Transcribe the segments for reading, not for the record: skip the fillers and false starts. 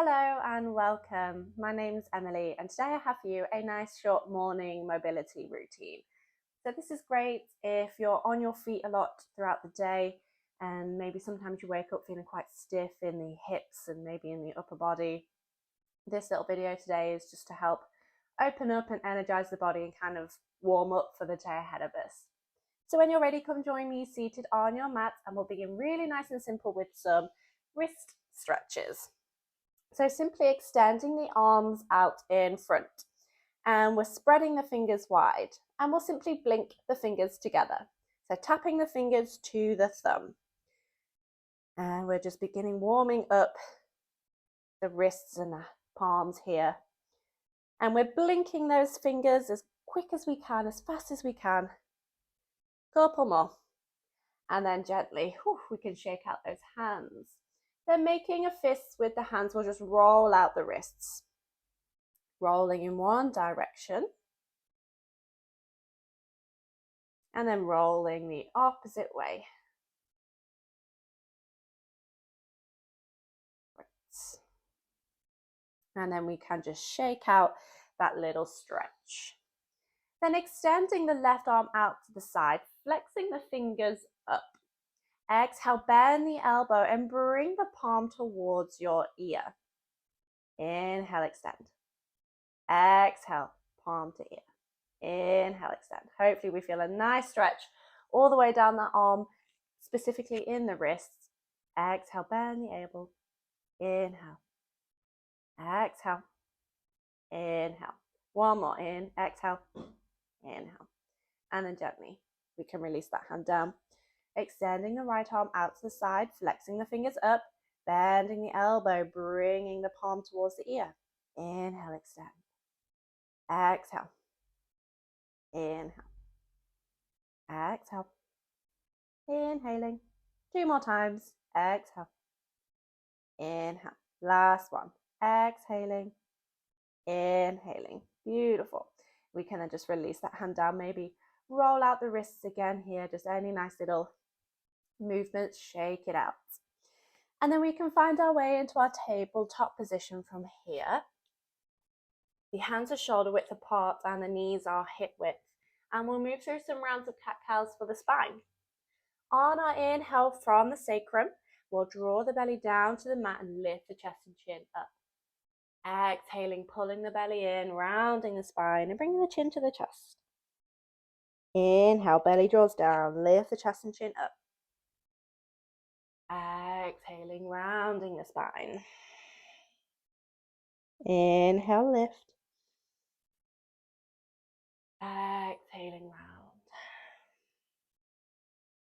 Hello and welcome. My name's Emily, and today I have for you a nice short morning mobility routine. So this is great if you're on your feet a lot throughout the day, and maybe sometimes you wake up feeling quite stiff in the hips and maybe in the upper body. This little video today is just to help open up and energize the body and kind of warm up for the day ahead of us. So when you're ready, come join me seated on your mat, and we'll begin really nice and simple with some wrist stretches. So simply extending the arms out in front, and we're spreading the fingers wide, and we'll simply blink the fingers together. So tapping the fingers to the thumb. And we're just beginning warming up the wrists and the palms here. And we're blinking those fingers as quick as we can, as fast as we can. Couple more. And then gently, we can shake out those hands. Then making a fist with the hands, we'll just roll out the wrists. Rolling in one direction. And then rolling the opposite way. And then we can just shake out that little stretch. Then extending the left arm out to the side, flexing the fingers up. Exhale, bend the elbow and bring the palm towards your ear. Inhale, extend. Exhale, palm to ear. Inhale, extend. Hopefully we feel a nice stretch all the way down that arm, specifically in the wrists. Exhale, bend the elbow. Inhale. Exhale. Inhale. One more. In. Exhale. Inhale. And then gently, we can release that hand down. Extending the right arm out to the side, flexing the fingers up, bending the elbow, bringing the palm towards the ear. Inhale, extend. Exhale. Inhale. Exhale. Inhaling. 2 more times. Exhale. Inhale. Last one. Exhaling. Inhaling. Beautiful. We can then just release that hand down, maybe roll out the wrists again here, just any nice little movements, shake it out. And then we can find our way into our tabletop position from here. The hands are shoulder width apart and the knees are hip width. And we'll move through some rounds of cat-cows for the spine. On our inhale from the sacrum, we'll draw the belly down to the mat and lift the chest and chin up. Exhaling, pulling the belly in, rounding the spine and bringing the chin to the chest. Inhale, belly draws down, lift the chest and chin up. Exhaling, rounding the spine. Inhale, lift. Exhaling, round.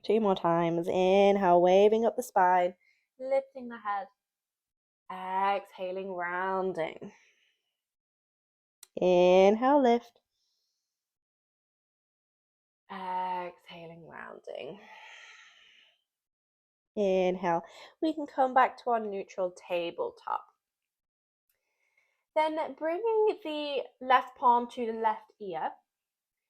2 more times. Inhale, waving up the spine, lifting the head. Exhaling, rounding. Inhale, lift. Exhaling, rounding. Inhale. We can come back to our neutral tabletop. Then bringing the left palm to the left ear,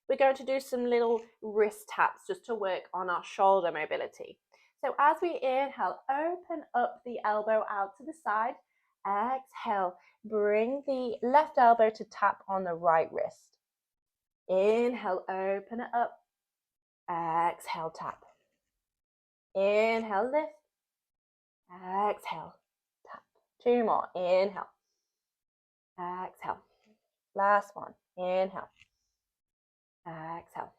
we're going to do some little wrist taps just to work on our shoulder mobility. So as we inhale, open up the elbow out to the side. Exhale, bring the left elbow to tap on the right wrist. Inhale, open it up. Exhale, tap. Inhale, lift. Exhale, tap. 2 more. Inhale. Exhale. Last one. Inhale. Exhale.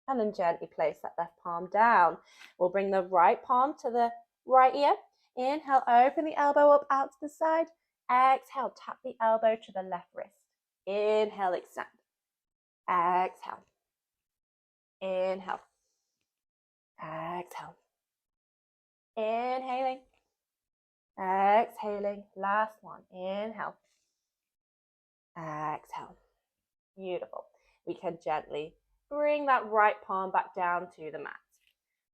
And then gently place that left palm down. We'll bring the right palm to the right ear. Inhale, open the elbow up out to the side. Exhale, tap the elbow to the left wrist. Inhale, extend. Exhale. Inhale. Exhale. Inhaling. Exhaling. Last one. Inhale. Exhale. Beautiful. We can gently bring that right palm back down to the mat.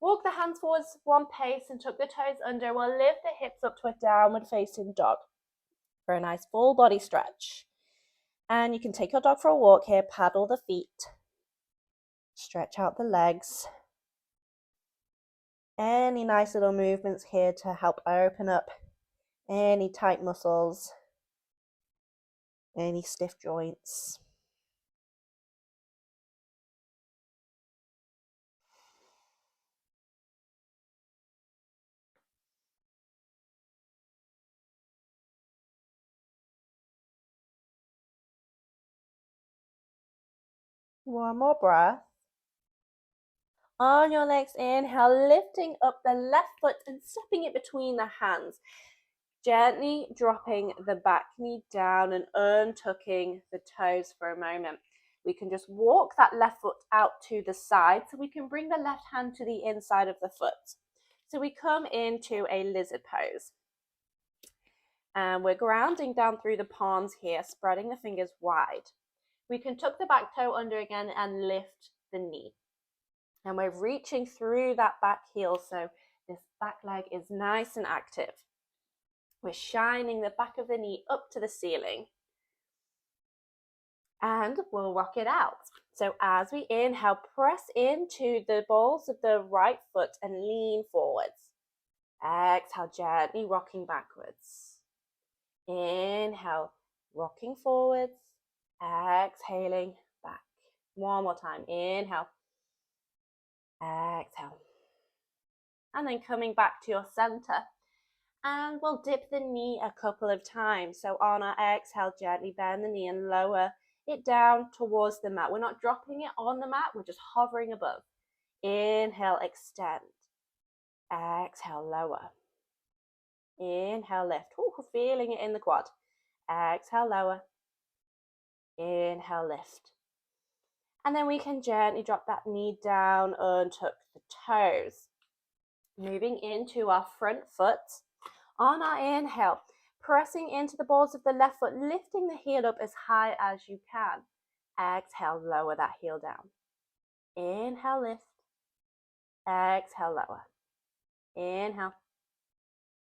Walk the hands forwards one pace and tuck the toes under. We'll lift the hips up to a downward facing dog for a nice full body stretch. And you can take your dog for a walk here, paddle the feet, stretch out the legs. Any nice little movements here to help open up any tight muscles, any stiff joints. One more breath. On your legs, inhale, lifting up the left foot and stepping it between the hands. Gently dropping the back knee down and untucking the toes for a moment. We can just walk that left foot out to the side so we can bring the left hand to the inside of the foot. So we come into a lizard pose. And we're grounding down through the palms here, spreading the fingers wide. We can tuck the back toe under again and lift the knee. And we're reaching through that back heel so this back leg is nice and active. We're shining the back of the knee up to the ceiling. And we'll rock it out. So as we inhale, press into the balls of the right foot and lean forwards. Exhale, gently rocking backwards. Inhale, rocking forwards. Exhaling back. One more time. Inhale. Exhale. And then coming back to your center. And we'll dip the knee a couple of times. So on our exhale, gently bend the knee and lower it down towards the mat. We're not dropping it on the mat, we're just hovering above. Inhale, extend. Exhale, lower. Inhale, lift. Ooh, feeling it in the quad. Exhale, lower. Inhale, lift. And then we can gently drop that knee down, untuck the toes. Moving into our front foot. On our inhale, pressing into the balls of the left foot, lifting the heel up as high as you can. Exhale, lower that heel down. Inhale, lift. Exhale, lower. Inhale.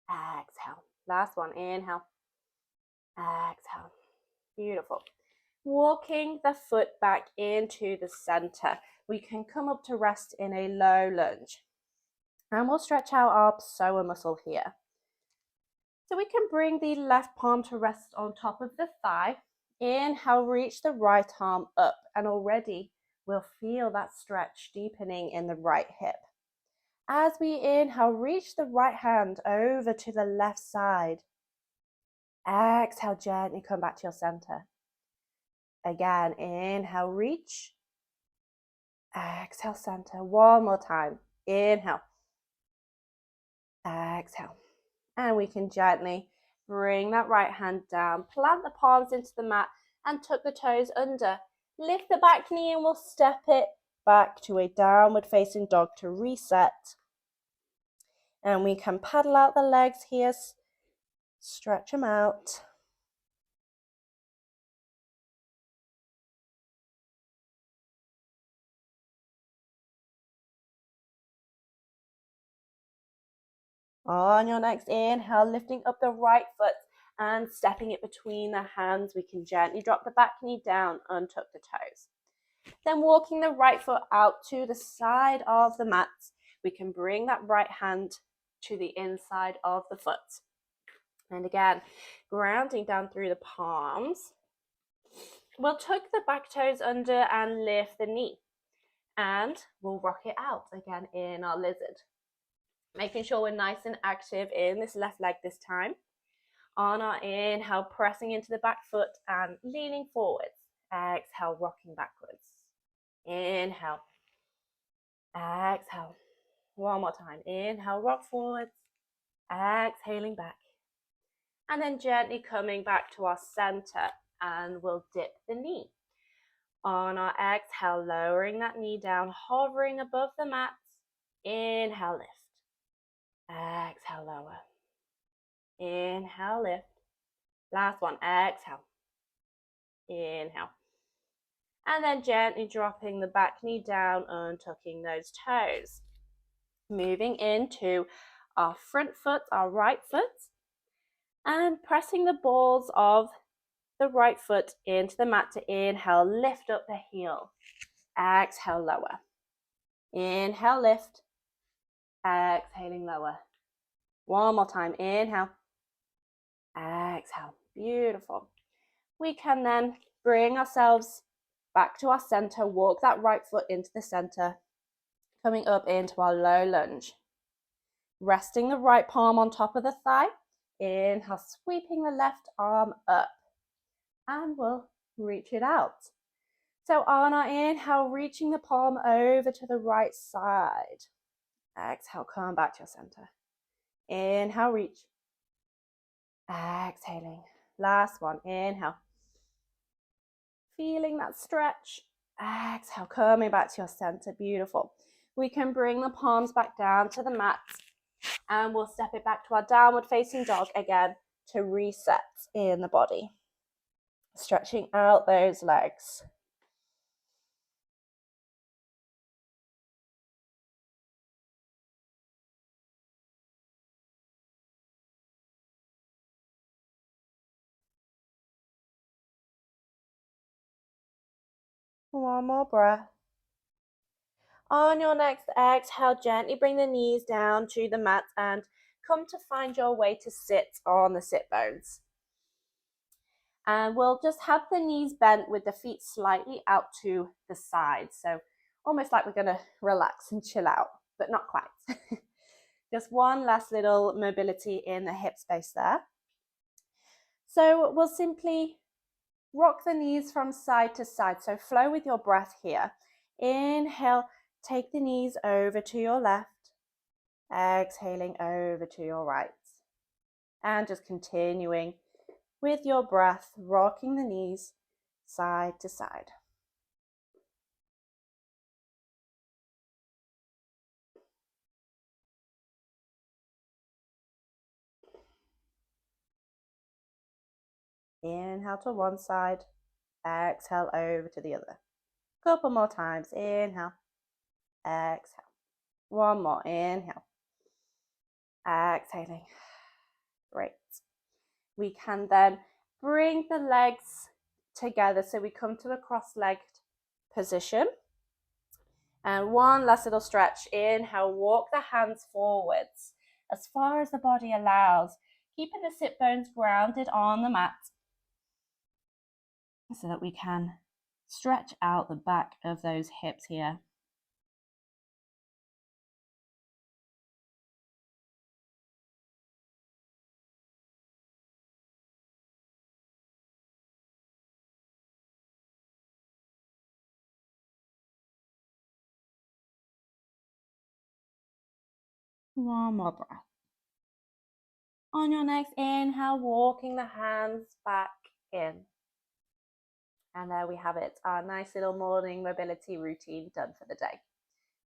Exhale. Last one. Inhale. Exhale. Beautiful. Walking the foot back into the center. We can come up to rest in a low lunge. And we'll stretch out our psoas muscle here. So we can bring the left palm to rest on top of the thigh. Inhale, reach the right arm up, and already we'll feel that stretch deepening in the right hip. As we inhale, reach the right hand over to the left side. Exhale, gently come back to your center. Again, inhale, reach. Exhale, center. One more time. Inhale. Exhale. And we can gently bring that right hand down, plant the palms into the mat and tuck the toes under. Lift the back knee and we'll step it back to a downward facing dog to reset. And we can paddle out the legs here, stretch them out. On your next inhale, lifting up the right foot and stepping it between the hands. We can gently drop the back knee down, untuck the toes. Then walking the right foot out to the side of the mat. We can bring that right hand to the inside of the foot. And again, grounding down through the palms. We'll tuck the back toes under and lift the knee. And we'll rock it out again in our lizard. Making sure we're nice and active in this left leg this time. On our inhale, pressing into the back foot and leaning forwards. Exhale, rocking backwards. Inhale. Exhale. One more time. Inhale, rock forwards. Exhaling back. And then gently coming back to our center and we'll dip the knee. On our exhale, lowering that knee down, hovering above the mat. Inhale, lift. Exhale, lower. Inhale, lift. Last one, exhale. Inhale. And then gently dropping the back knee down, untucking those toes. Moving into our front foot, our right foot, and pressing the balls of the right foot into the mat to inhale, lift up the heel. Exhale, lower. Inhale, lift. Exhaling, lower. One more time. Inhale. Exhale. Beautiful. We can then bring ourselves back to our center, walk that right foot into the center, coming up into our low lunge. Resting the right palm on top of the thigh. Inhale, sweeping the left arm up. And we'll reach it out. So on our inhale, reaching the palm over to the right side. Exhale, come back to your center. Inhale, reach. Exhaling. Last one, inhale. Feeling that stretch. Exhale, coming back to your center. Beautiful. We can bring the palms back down to the mat and we'll step it back to our downward facing dog again to reset in the body. Stretching out those legs. One more breath. On your next exhale, gently bring the knees down to the mat and come to find your way to sit on the sit bones. And we'll just have the knees bent with the feet slightly out to the side. So almost like we're going to relax and chill out, but not quite. Just one last little mobility in the hip space there. So we'll simply rock the knees from side to side. So flow with your breath here. Inhale, take the knees over to your left. Exhaling over to your right. And just continuing with your breath, rocking the knees side to side. Inhale to one side, exhale over to the other. Couple more times, inhale, exhale. One more, inhale, exhaling. Great. We can then bring the legs together so we come to a cross-legged position. And one last little stretch. Inhale, walk the hands forwards as far as the body allows, keeping the sit bones grounded on the mat so that we can stretch out the back of those hips here. One more breath. On your next inhale, walking the hands back in. And there we have it, our nice little morning mobility routine done for the day.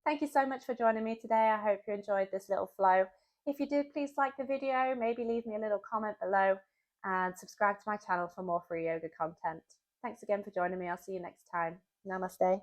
Thank you so much for joining me today. I hope you enjoyed this little flow. If you did, please like the video, maybe leave me a little comment below and subscribe to my channel for more free yoga content. Thanks again for joining me. I'll see you next time. Namaste.